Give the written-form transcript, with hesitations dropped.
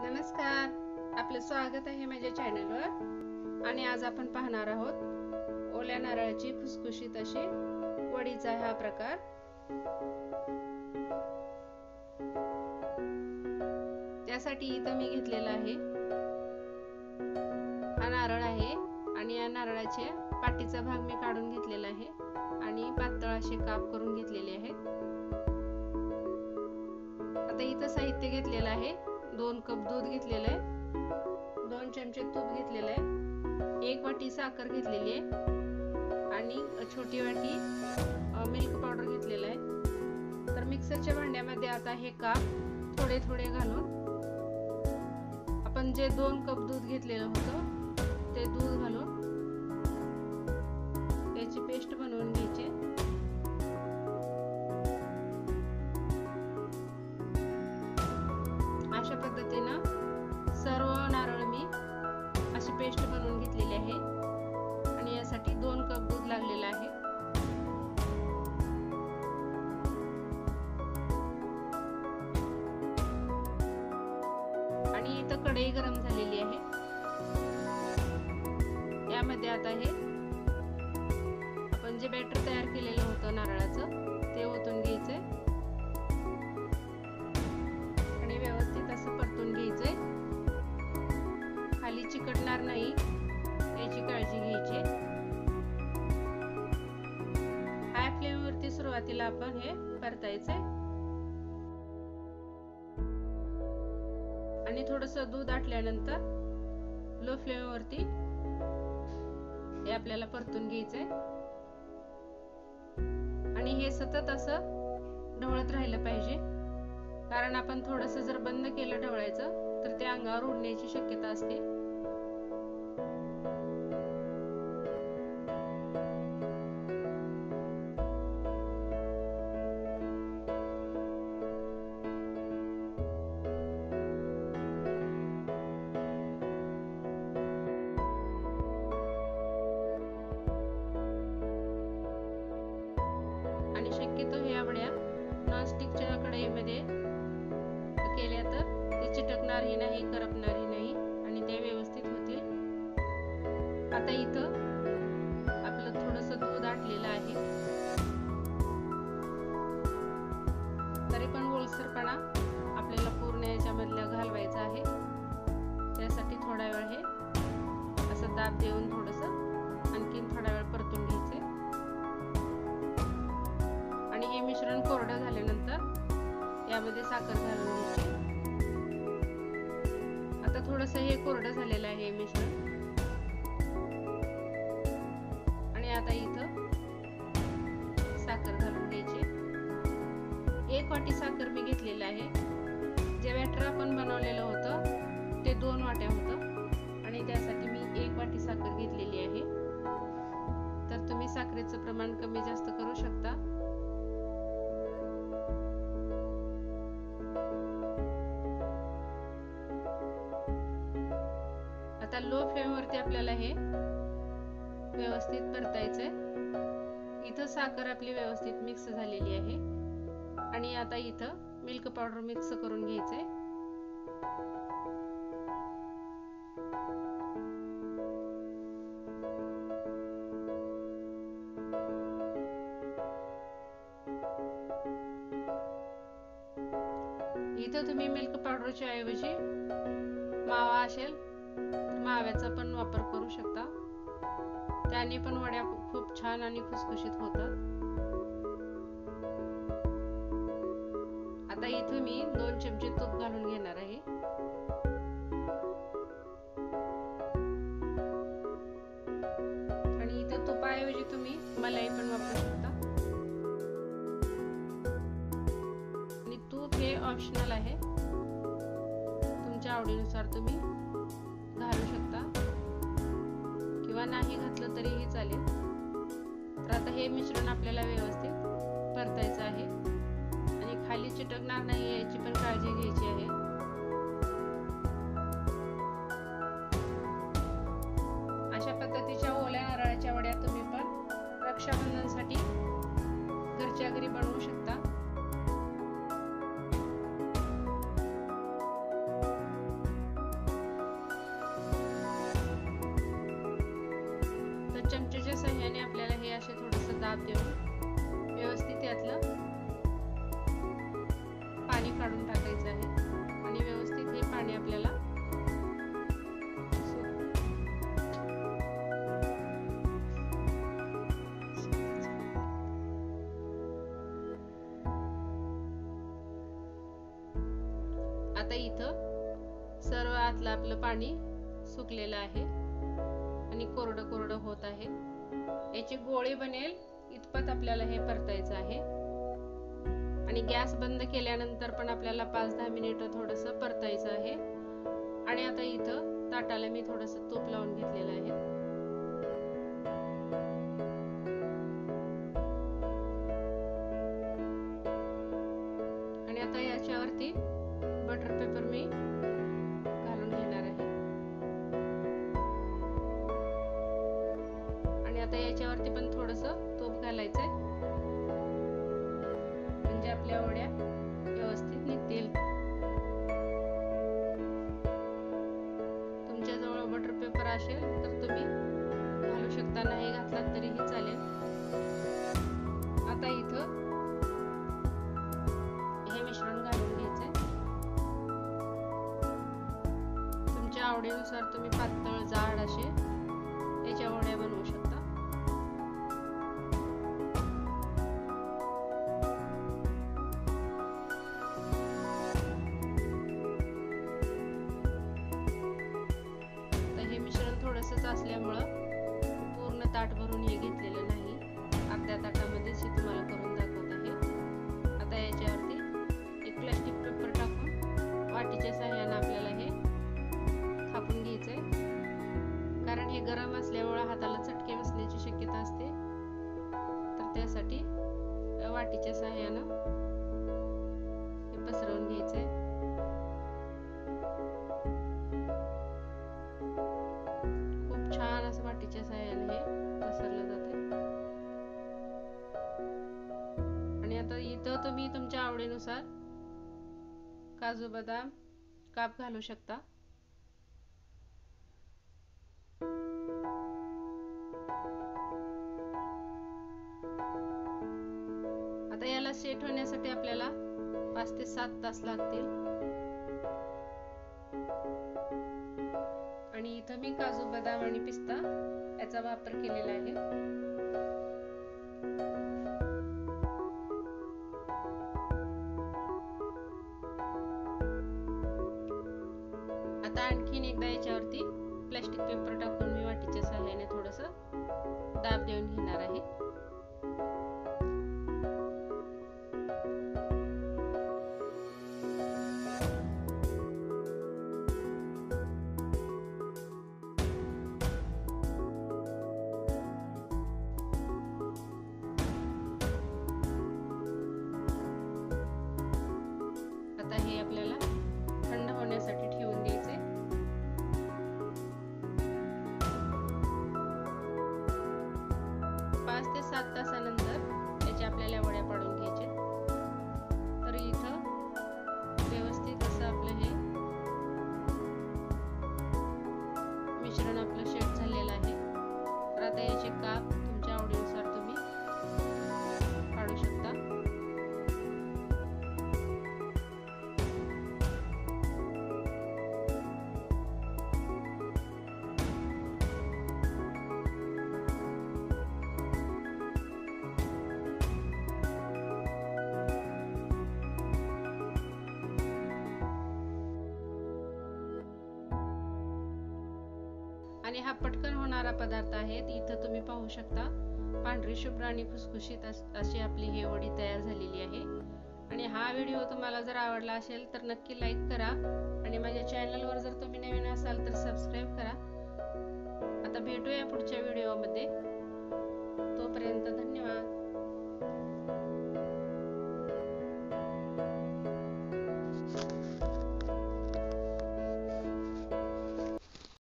नमस्कार, आपले स्वागत आहे माझ्या चॅनलवर। आणि आज आपण पाहणार आहोत ओल्या नारळाची खुसखुशीत अशी वडीचा हा प्रकार। त्यासाठी इथे मी घेतलेला आहे हा नारळ आहे आणि या नारळाच्या पाटीचा भाग मी काढून घेतलेला आहे आणि पातळ असे काप करून घेतलेले आहेत। आता इथे साहित्य घेतलेलं आहे। 2 कप दूध घेतलेले आहे, 2 चमचे तूप घेतलेले आहे, 1 वाटी साखर घेतलेली आहे आणि छोटी वाटी मिल्क पावडर घेतलेला आहे। तर मिक्सरच्या भांड्यामध्ये आता हे काप थोडे थोडे घालून आपण जे 2 कप दूध घेतलेलं होतं ते दूध घालून याची पेस्ट बनवून घ्यायची। अशा पद्धतीने सर्व नारळ मी अशी पेस्ट बनवून घेतलेली आहे आणि यासाठी 2 कप दूध लागलेला आहे। आणि इथं कढई गरम झालेली आहे। यामध्ये आता हे आपण जे बॅटर तयार केलेलं होतं नारळाचं ते ओतून घ्यायचंय आणि व्यवस्थित असं परतून घ्यायचंय। खाली चिकटणार नाही याची काळजी घ्यायची। हाय फ्लेम वरती सुरुवातीला आपण हे परतायचंय आणि थोडंसं दूध आटल्यानंतर लो फ्लेम वरती हे आपल्याला परतून घ्यायचंय आणि हे सतत असं ढवळत राहिलं पाहिजे, कारण आपण थोडंसं जर बंद केलं ढवळायचं तर ते अंगावर उडण्याची शक्यता असते। आणि शक्यतो ह्या वड्या नॉनस्टिकच्या कढईमध्ये केल्या तर ते चिटकणारही नाही, करपणारही नाही आणि ते व्यवस्थित होतील। आता इथं आपलं थोडंसं दूध आटलेलं आहे, तरी पण ओलसरपणा आपल्याला पूर्ण याच्यामधल्या घालवायचा आहे। त्यासाठी थोडा वेळ हे असं दाब देऊन थोडंसं आणखीन थोडा वेळ परतून घ्यायचे आणि हे मिश्रण कोरडं झाल्यानंतर यामध्ये साखर घालून घ्यायची। आता थोडंसं हे कोरडं झालेलं आहे मिश्रण आणि आता इथं साखर घालून घ्यायची। 1 वाटी साखर मी घेतलेलं आहे। जे बॅटर आपण बनवलेलं होतं ते 2 वाट्या होतं आणि त्यासाठी मी 1 वाटी साखर घेतलेली आहे। तर तुम्ही साखरेचं प्रमाण कमी जास्त करू शकता। आता लो फ्लेम वरती आपल्याला हे व्यवस्थित परतायचंय। इथं साखर आपली व्यवस्थित मिक्स झालेली आहे आणि आता इथं मिल्क पावडर मिक्स करून घ्यायचंय। इथं तुम्ही मिल्क पावडरच्या ऐवजी मावा असेल तर माव्याचा पण वापर करू शकता, त्याने पण वड्या खूप छान आणि खुसखुशीत होतात। आता इथे मी 2 चमचे तूप घालून घेणार आहे आणि इथे तुपाऐवजी तुम्ही मलाई पण वापरू शकता आणि तूप हे ऑप्शनल आहे, तुमच्या आवडीनुसार तुम्ही घालू शकता किंवा नाही घातलं तरीही चालेल। तर आता हे मिश्रण आपल्याला व्यवस्थित परतायचं आहे आणि खाली चिटकणार नाही याची पण काळजी घ्यायची आहे। अशा पद्धतीच्या ओल्या नारळाच्या वड्या तुम्ही पण रक्षाबंधनसाठी घरच्या घरी बनवू शकता। दाब देऊन व्यवस्थित यातलं पाणी काढून टाकायचं आहे आणि व्यवस्थित हे पाणी आपल्याला आता इथं सर्व आतलं आपलं पाणी सुकलेलं आहे आणि कोरडं कोरडं होत आहे। याची गोळी बनेल इतपत आपल्याला हे परतायचं आहे आणि गॅस बंद केल्यानंतर पण आपल्याला 5-10 मिनिटं थोडंसं परतायचं आहे। आणि आता इथं ताटाला मी थोडंसं तूप लावून घेतलेलं आहे। आणि आता याच्यावरती बटर पेपर मी घालून घेणार आहे आणि आता याच्यावरती पण थोडंसं तूप घालायचंय म्हणजे आपल्या वड्या व्यवस्थित निघतील। तुमच्याजवळ बटर पेपर असेल तर तुम्ही घालू शकता, नाही घातलात तरीही चालेल। आता इथं हे मिश्रण घालून घ्यायचंय। तुमच्या आवडीनुसार तुम्ही पातळ जाड असे याच्या वड्या बनवू शकता। थोडंसंच असल्यामुळं पूर्ण ताट भरून हे घेतलेलं नाही, अर्ध्या ताटामध्येच हे तुम्हाला करून दाखवत आहे। आता याच्यावरती एक प्लास्टिक पेपर टाकून वाटीच्या सहाय्याने आपल्याला हे थापून घ्यायचंय, कारण हे गरम असल्यामुळे हाताला चटके बसण्याची शक्यता असते, तर त्यासाठी वाटीच्या सहाय्याने हे पसरवून घ्यायचंय। छान असं वाटीच्या सहाय्याने हे पसरलं जाते। आणि आता इथं तुम्ही तुमच्या आवडीनुसार काजू बदाम काप घालू शकता। आता याला सेट होण्यासाठी आपल्याला 5 ते 7 तास लागतील आणि इथं मी काजू बदाम आणि पिस्ता याचा वापर केलेला आहे। आता आणखीन एकदा याच्यावरती प्लास्टिक पेपर टाकून मी वाटीच्या सहाय्याने थोडंसं दाब देऊन घेणार आहे। आता हे आपल्याला थंड होण्यासाठी ठेवून द्यायचे। पाच ते 7 तासानंतर याच्या आपल्याला वड्या पाडून घ्यायचे। तर इथं व्यवस्थित असं आपलं हे मिश्रण आपलं सेट झालेलं आहे। तर आता याचे काप तुमच्या आवडीनुसार तुम्ही काढू शकता। आणि हा पटकन होणारा पदार्थ आहे। इथं तुम्ही पाहू शकता पांढरी शुभ्र आणि खुसखुशीत अशी आपली ही वडी तयार झालेली आहे। आणि हा व्हिडिओ तुम्हाला जर आवडला असेल तर नक्की लाईक करा आणि माझ्या चॅनलवर जर तुम्ही नवीन असाल तर सबस्क्राईब करा। आता भेटूया पुढच्या व्हिडिओमध्ये।